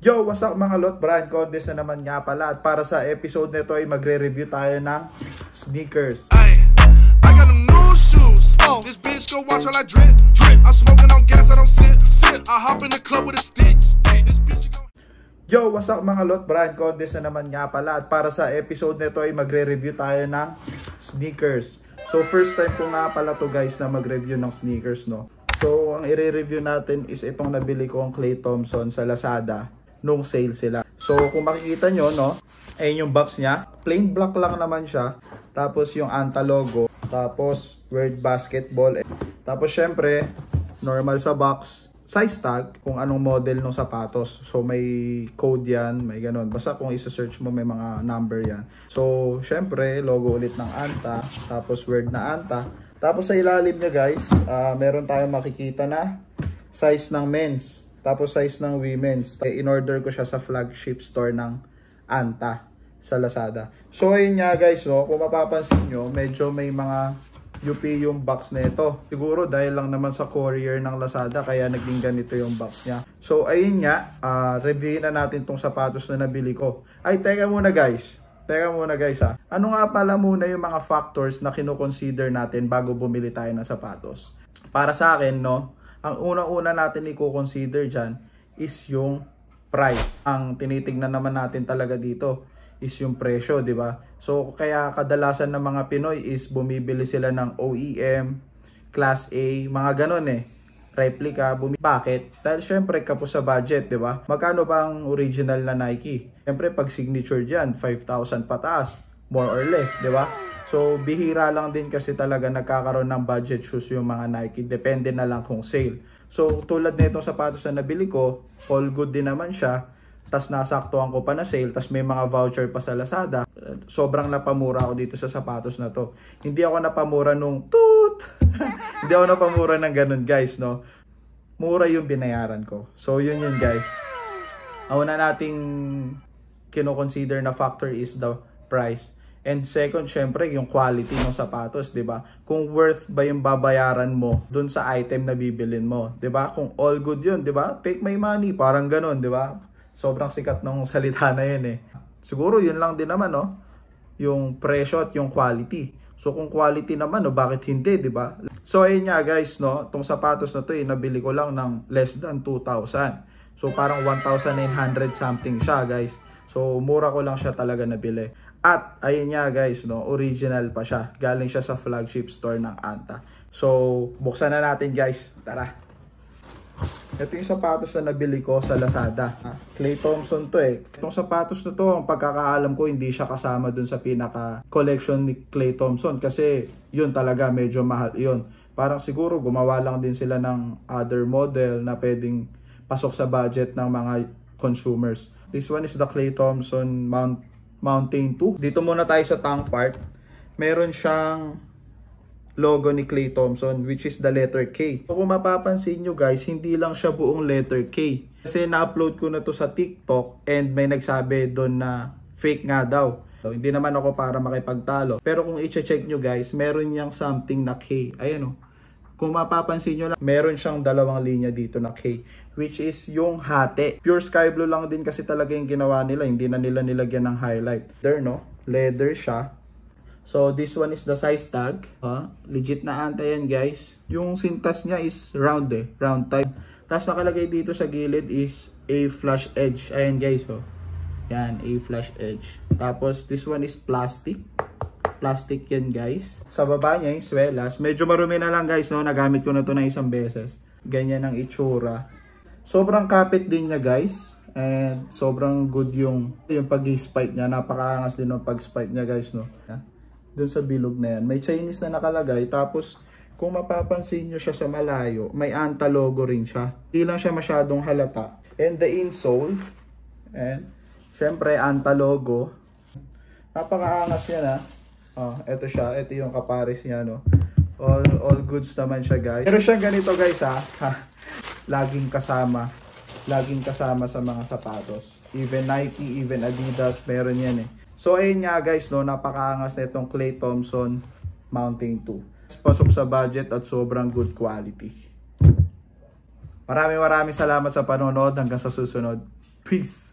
Yo, what's up mga lot? Brian Condes na naman nga pala. At para sa episode nito ay magre-review tayo ng sneakers. Ay, I got them new shoes. Oh, this bitch go watch while I drip, drip. I'm smoking on gas, I don't sit, sit. I hop in the club with a stick, stick. This bitch go... Yo, what's up mga lot? Brian Condes na naman nga pala. At para sa episode nito ay magre-review tayo ng sneakers. So first time ko nga pala to guys na mag-review ng sneakers, no. So ang i-review natin is itong nabili ko ang Klay Thompson sa Lazada nung sale sila. So kung makikita nyo, no, ayun yung box niya. Plain black lang naman siya. Tapos yung Anta logo. Tapos word basketball. Tapos syempre, normal sa box. Size tag, kung anong model ng sapatos. So may code yan, may ganun. Basta kung isa-search mo may mga number yan. So syempre, logo ulit ng Anta. Tapos word na Anta. Tapos sa ilalim niya guys, meron tayong makikita na size ng men's. Tapos size ng women's. In-order ko siya sa flagship store ng Anta sa Lazada. So ayun nga guys, no, kung mapapansin nyo, medyo may mga UP yung box na ito. Siguro dahil lang naman sa courier ng Lazada kaya naging ganito yung box niya. So ayun nga, reviewin na natin tong sapatos na nabili ko. Ay, teka muna guys. Ha. Ano nga pala muna yung mga factors na kino-consider natin bago bumili tayo ng sapatos? Para sa akin, no, ang unang-una natin i-consider dyan is yung price. Ang tinitingnan naman natin talaga dito is yung presyo, di ba? So, kaya kadalasan ng mga Pinoy is bumibili sila ng OEM, Class A, mga ganun replica, bakit? Dahil syempre kapos sa budget, di ba? Magkano ba ang original na Nike? Syempre pag signature dyan, 5,000 pataas, more or less, di ba? So, bihira lang din kasi talaga nagkakaroon ng budget shoes yung mga Nike. Depende na lang kung sale. So, tulad na itong sapatos na nabili ko, all good din naman siya. Tas nasaktuhan ko pa na sale, tas may mga voucher pa sa Lazada. Sobrang napamura ako dito sa sapatos na to. Hindi ako napamura nung toot. Hindi ako napamura ng ganun guys, no. Mura yung binayaran ko. So yun guys. Ang una nating kino-consider na factor is the price. And second, syempre, yung quality ng sapatos, 'di ba? Kung worth ba yung babayaran mo dun sa item na bibilin mo, 'di ba? Kung all good 'yun, 'di ba? Take my money, parang ganun, 'di ba? Sobrang sikat ng salita na yun Siguro yun lang din naman, no? Yung presyo at yung quality. So kung quality naman, no, bakit hindi, di ba? So ayun nga guys, no? Itong sapatos na to, nabili ko lang ng less than 2,000. So parang 1,900 something siya, guys. So mura ko lang siya talaga nabili. At ayun nga guys, no? Original pa siya. Galing siya sa flagship store ng Anta. So buksan na natin guys. Tara! Ito yung sapatos na nabili ko sa Lazada. Klay Thompson to Itong sapatos na to, ang pagkakaalam ko, hindi siya kasama dun sa pinaka-collection ni Klay Thompson. Kasi yun talaga, medyo mahal yun. Parang siguro gumawa lang din sila ng other model na pwedeng pasok sa budget ng mga consumers. This one is the Klay Thompson Mountain 2. Dito muna tayo sa tongue part. Meron siyang logo ni Klay Thompson, which is the letter K. So kung mapapansin nyo guys, hindi lang siya buong letter K. Kasi na-upload ko na to sa TikTok and may nagsabi doon na fake nga daw. So, hindi naman ako para makipagtalo. Pero kung i-check nyo guys, meron niyang something na K. Ayan Kung mapapansin nyo lang, meron siyang dalawang linya dito na K, which is yung hati. Pure sky blue lang din kasi talaga yung ginawa nila. Hindi na nila nilagyan ng highlight. There, no? Leather siya. So this one is the size tag. Legit na Anta yan guys. Yung sintas niya is round round type. Tapos nakalagay dito sa gilid is A flash edge. Ayan guys Yan, A flash edge. Tapos this one is plastic. Plastic yan guys. Sa baba niya yung swelas. Medyo marumi na lang guys, no? Nagamit ko na to na isang beses. Ganyan ang itsura. Sobrang kapit din niya guys. And sobrang good yung pag-spike niya. Napakaangas din ng pag-spike niya guys, no? Dun sa bilog na yan. May Chinese na nakalagay. Tapos, kung mapapansin nyo siya sa malayo, may Anta logo rin siya. Hindi lang siya masyadong halata. And the insole. And, syempre, Anta logo. Napakaangas yan Ito siya. Ito yung kapares niya, no. All goods naman siya, guys. Pero siyang ganito, guys, Laging kasama. Laging kasama sa mga sapatos. Even Nike, even Adidas, meron yan So ayun nga guys, no, napakaangas na itong Klay Thompson Mountain 2. Pasok sa budget at sobrang good quality. Maraming salamat sa panonood. Hanggang sa susunod. Peace!